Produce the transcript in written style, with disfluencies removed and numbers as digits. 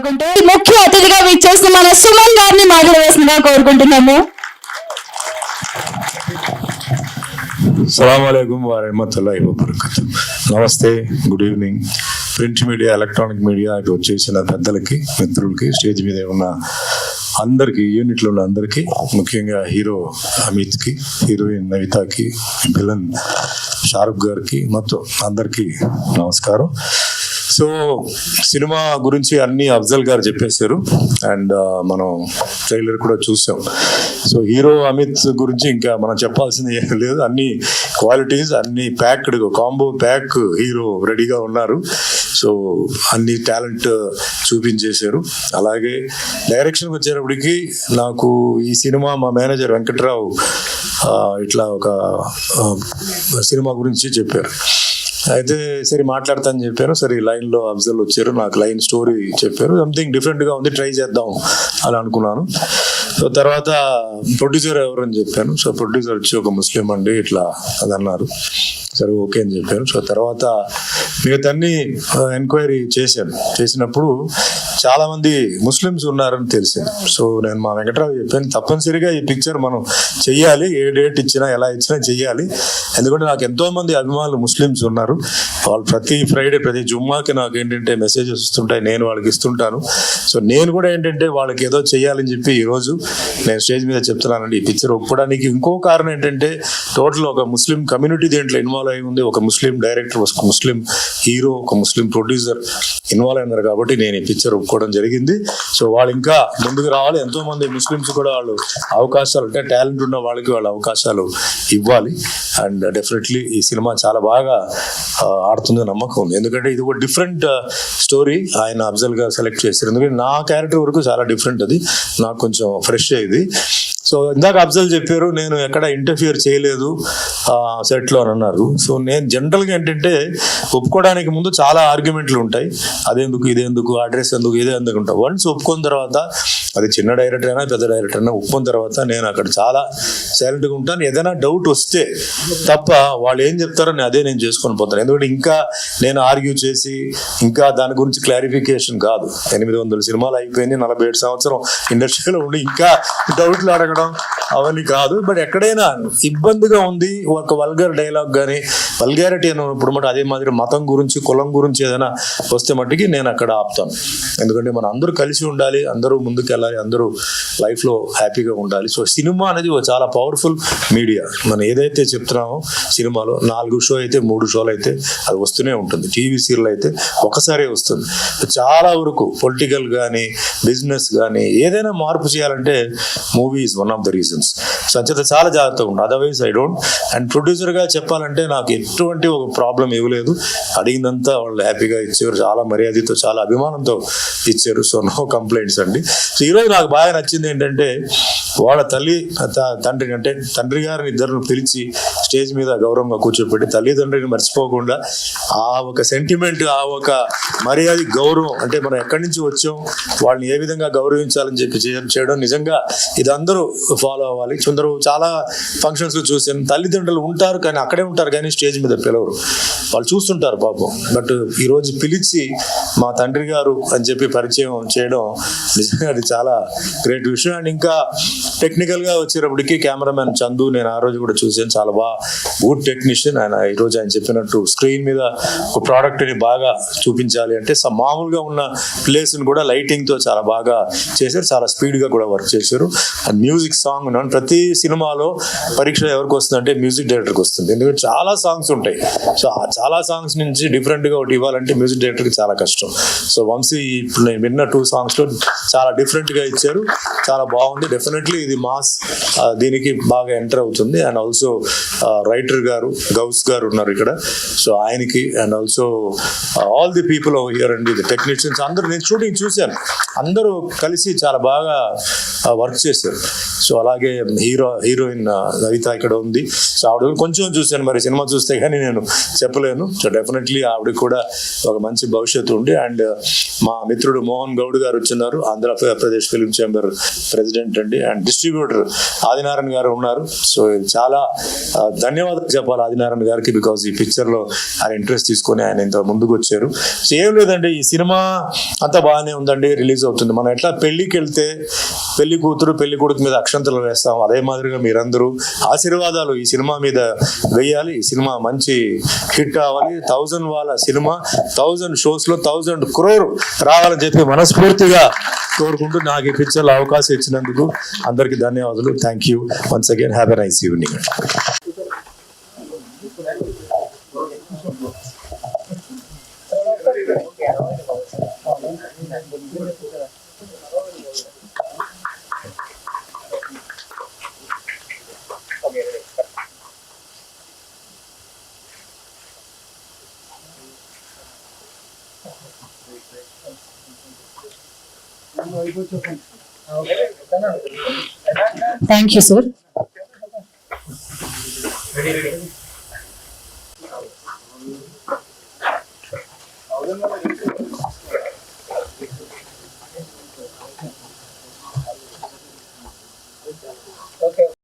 బాగుంటే ముఖ్య అతిథిగా విచ్చేసిన మన సుమన్ గారిని మాట్లాడవలసిందిగా కోరుకుంటున్నాము. అస్సలాముఅలైకుం వరహ్మతుల్లాహి వబరకాతుహు. నమస్తే, good evening. Print media, electronic media ఇటు వచ్చేసిన పెద్దలకి, మిత్రులకి, స్టేజ్ మీద ఉన్న అందరికీ, యూనిట్లో ఉన్న అందరికీ, ముఖ్యంగా హీరో అమిత్కి, హీరోయిన్ నవితాకి, విలన్ షారుఖ్ గారికి, మొత్తం అందరికీ నమస్కారం. సో సినిమా గురించి అన్ని అఫ్జల్ గారు చెప్పేశారు అండ్ మనం ట్రైలర్ కూడా చూసాం. సో హీరో అమిత్ గురించి ఇంకా మనం చెప్పాల్సింది ఏం లేదు. అన్ని క్వాలిటీస్, అన్ని ప్యాక్డ్, కాంబో ప్యాక్ హీరో రెడీగా ఉన్నారు. సో అన్ని టాలెంట్ చూపించేశారు. అలాగే డైరెక్షన్కి వచ్చేటప్పటికి నాకు ఈ సినిమా మా మేనేజర్ వెంకట్రావు ఇట్లా ఒక సినిమా గురించి చెప్పారు. అయితే సరే మాట్లాడతానని చెప్పాను. సరే లైన్లో అఫ్జల్ వచ్చారు, నాకు లైన్ స్టోరీ చెప్పారు. సంథింగ్ డిఫరెంట్గా ఉంది, ట్రై చేద్దాం అని అనుకున్నాను. సో తర్వాత ప్రొడ్యూసర్ ఎవరని చెప్పాను. సో ప్రొడ్యూసర్ వచ్చి ఒక ముస్లిం అండి ఇట్లా అది అన్నారు. సరే ఓకే అని చెప్పాను. సో తర్వాత మిగతాన్ని ఎంక్వైరీ చేసినప్పుడు చాలామంది ముస్లిమ్స్ ఉన్నారని తెలిసింది. సో నేను మా వెంకట్రావు చెప్పాను, తప్పనిసరిగా ఈ పిక్చర్ మనం చెయ్యాలి, ఏ డేట్ ఇచ్చినా ఎలా ఇచ్చినా చెయ్యాలి. ఎందుకంటే నాకు ఎంతోమంది అభిమానులు ముస్లిమ్స్ ఉన్నారు. వాళ్ళు ప్రతి ఫ్రైడే, ప్రతి జుమ్మాకి నాకు ఏంటంటే మెసేజెస్ వస్తుంటాయి, నేను వాళ్ళకి ఇస్తుంటాను. సో నేను కూడా ఏంటంటే వాళ్ళకి ఏదో చెయ్యాలని చెప్పి ఈరోజు నేను స్టేజ్ మీద చెప్తున్నానండి. ఈ పిక్చర్ ఒప్పుకోవడానికి ఇంకో కారణం ఏంటంటే టోటల్ ఒక ముస్లిం కమ్యూనిటీ దీంట్లో ఇన్వాల్వ్ అయి ఉంది. ఒక ముస్లిం డైరెక్టర్, ఒక ముస్లిం హీరో, ఒక ముస్లిం ప్రొడ్యూసర్ ఇన్వాల్వ్ అయినారు కాబట్టి నేను ఈ పిక్చర్ ఒప్పుకోవడం జరిగింది. సో వాళ్ళు ఇంకా ముందుకు రావాలి. ఎంతో మంది ముస్లిమ్స్ కూడా వాళ్ళు అవకాశాలు, అంటే టాలెంట్ ఉన్న వాళ్ళకి వాళ్ళు అవకాశాలు ఇవ్వాలి. అండ్ డెఫినెట్లీ ఈ సినిమా చాలా బాగా ఆడుతుంది నమ్మకం ఉంది. ఎందుకంటే ఇది ఒక డిఫరెంట్ స్టోరీ ఆయన అఫ్జల్ గారు సెలెక్ట్ చేశారు. ఎందుకంటే నా క్యారెక్టర్ వరకు చాలా డిఫరెంట్, అది నాకు కొంచెం ఫ్రెష్ అయ్యింది. సో ఇందాక అఫ్జల్ చెప్పారు నేను ఎక్కడ ఇంటర్ఫియర్ చేయలేదు సెట్లో అని అన్నారు. సో నేను జనరల్గా ఏంటంటే ఒప్పుకోవడానికి ముందు చాలా ఆర్గ్యుమెంట్లు ఉంటాయి. అదెందుకు, ఇదేందుకు, అడ్రస్ ఎందుకు, ఇదే ఎందుకు ఉంటాయి. వన్స్ ఒప్పుకున్న తర్వాత, అది చిన్న డైరెక్టర్ అయినా పెద్ద డైరెక్టర్ అయినా, ఒప్పుకున్న తర్వాత నేను అక్కడ చాలా సైలెంట్గా ఉంటాను. ఏదైనా డౌట్ వస్తే తప్ప వాళ్ళు ఏం చెప్తారో అదే నేను చేసుకొని పోతాను. ఎందుకంటే ఇంకా నేను ఆర్గ్యూ చేసి ఇంకా దాని గురించి క్లారిఫికేషన్ కాదు. 800 సినిమాలు అయిపోయింది, 47 సంవత్సరం ఇండస్ట్రీలో ఉండి ఇంకా డౌట్లు అడగడం అవన్నీ కాదు. బట్ ఎక్కడైనా ఇబ్బందిగా ఉంది, ఒక వల్గర్ డైలాగ్ కానీ, వల్గారిటీ అన్నప్పుడు మటు అదే మాదిరి మతం గురించి, కులం గురించి ఏదైనా వస్తే మట్టుకి నేను అక్కడ ఆపుతాను. ఎందుకంటే మనం అందరూ కలిసి ఉండాలి, అందరూ ముందుకు వెళ్ళాలి, అందరూ లైఫ్లో హ్యాపీగా ఉండాలి. సో సినిమా అనేది చాలా పవర్ఫుల్ మీడియా. మనం ఏదైతే చెప్తున్నామో సినిమాలో 4 షో అయితే 3 షోలు అయితే అది వస్తూనే ఉంటుంది. టీవీ సీరియల్ అయితే ఒకసారే వస్తుంది. చాలా వరకు పొలిటికల్ కానీ, బిజినెస్ కానీ ఏదైనా మార్పు చేయాలంటే movie is one of the reasons. So అంచేత చాలా జాగ్రత్తగా ఉంటుంది. Otherwise I don't. అండ్ ప్రొడ్యూసర్గా చెప్పాలంటే నాకు ఎటువంటి ఒక ప్రాబ్లం ఇవ్వలేదు. అడిగిందంతా వాళ్ళు హ్యాపీగా ఇచ్చారు, చాలా మర్యాదతో, చాలా అభిమానంతో ఇచ్చారు. సో నో కంప్లైంట్స్ అండి. సో ఈరోజు నాకు బాగా నచ్చింది ఏంటంటే వాళ్ళ తండ్రి, అంటే తండ్రి గారిని ఇద్దరిని పిలిచి స్టేజ్ మీద గౌరవంగా కూర్చోపెట్టి తల్లిదండ్రిని మర్చిపోకుండా ఆ ఒక సెంటిమెంట్, ఆ ఒక మర్యాద, గౌరవం, అంటే మనం ఎక్కడి నుంచి వచ్చాం, వాళ్ళని ఏ విధంగా గౌరవించాలని చెప్పి చేయడం నిజంగా ఇది అందరూ ఫాలో అవ్వాలి. కొందరు చాలా ఫంక్షన్స్ చూసాను, తల్లిదండ్రులు ఉంటారు కానీ అక్కడే ఉంటారు కానీ స్టేజ్ మీద పిలవరు. వాళ్ళు చూస్తుంటారు పాపం. బట్ ఈరోజు పిలిచి మా తండ్రి గారు అని చెప్పి పరిచయం చేయడం నిజంగా అది చాలా గ్రేట్ విషయం. అండ్ ఇంకా టెక్నికల్గా వచ్చేటప్పటికి కెమెరామెన్ చందు, నేను ఆ రోజు కూడా చూసాను, చాలా గుడ్ టెక్నీషియన్. ఈరోజు ఆయన చెప్పినట్టు స్క్రీన్ మీద ఒక ప్రోడక్ట్ని బాగా చూపించాలి అంటే మామూలుగా ఉన్న ప్లేస్ని కూడా లైటింగ్తో చాలా బాగా చేశారు, చాలా స్పీడ్గా కూడా వర్క్ చేశారు. అండ్ మ్యూజిక్ సాంగ్ ప్రతి సినిమాలో పరీక్ష ఎవరికి వస్తుందంటే మ్యూజిక్ డైరెక్టర్కి వస్తుంది. ఎందుకంటే చాలా సాంగ్స్ ఉంటాయి. సో ఆ చాలా సాంగ్స్ నుంచి డిఫరెంట్గా ఒకటి ఇవ్వాలంటే మ్యూజిక్ డైరెక్టర్కి చాలా కష్టం. సో వంశీ ఇప్పుడు నేను విన్న 2 సాంగ్స్లో చాలా డిఫరెంట్గా ఇచ్చారు, చాలా బాగుంది. డెఫినెట్లీ ఇది మాస్ దీనికి బాగా ఎంటర్ అవుతుంది. అండ్ ఆల్సో రైటర్ గారు గౌస్ గారు ఉన్నారు ఇక్కడ. సో ఆయనకి and also all the people here and the technicians అందరూ, నేను షూటింగ్ చూశాను, అందరూ కలిసి చాలా బాగా వర్క్ చేశారు. సో అలాగే హీరోయిన్ నవిత ఇక్కడ ఉంది. సో ఆవిడ కొంచెం చూశాను, మరి సినిమా చూస్తే కానీ నేను చెప్పలేను. సో డెఫినెట్లీ ఆవిడకి కూడా ఒక మంచి భవిష్యత్తు ఉంది. అండ్ మా మిత్రుడు మోహన్ గౌడ్ గారు వచ్చినారు, Andhra Pradesh Andhra Pradesh film chamber president అండి అండ్ డిస్ట్రిబ్యూటర్ ఆదినారాయణ గారు ఉన్నారు. సో ఇది చాలా ధన్యవాదాలు చెప్పాలి ఆదినారాయణ గారికి, బికాజ్ ఈ పిక్చర్ లో ఆయన ఇంట్రెస్ట్ తీసుకొని ఆయన ఇంత ముందుకు వచ్చారు. సో ఏం లేదండి, ఈ సినిమా అంతా బాగానే ఉందండి, రిలీజ్ అవుతుంది. మనం ఎట్లా పెళ్లికి వెళ్తే పెళ్లి కూతురు పెళ్లి కొడుకు మీద అక్షంతలు వేస్తాం, అదే మాదిరిగా మీరందరూ ఆశీర్వాదాలు ఈ సినిమా మీద వేయాలి. ఈ సినిమా మంచి హిట్ అవ్వాలి. 1000 వాళ్ళ సినిమా 1000 షోస్ లో 1000 crore రావాలని చెప్పి మనస్ఫూర్తిగా కోరుకుంటూ నాకు ఈ పిక్చర్లో అవకాశం ఇచ్చినందుకు అందరికీ ధన్యవాదాలు. Thank you once again. Have a nice evening. Thank you sir. Okay.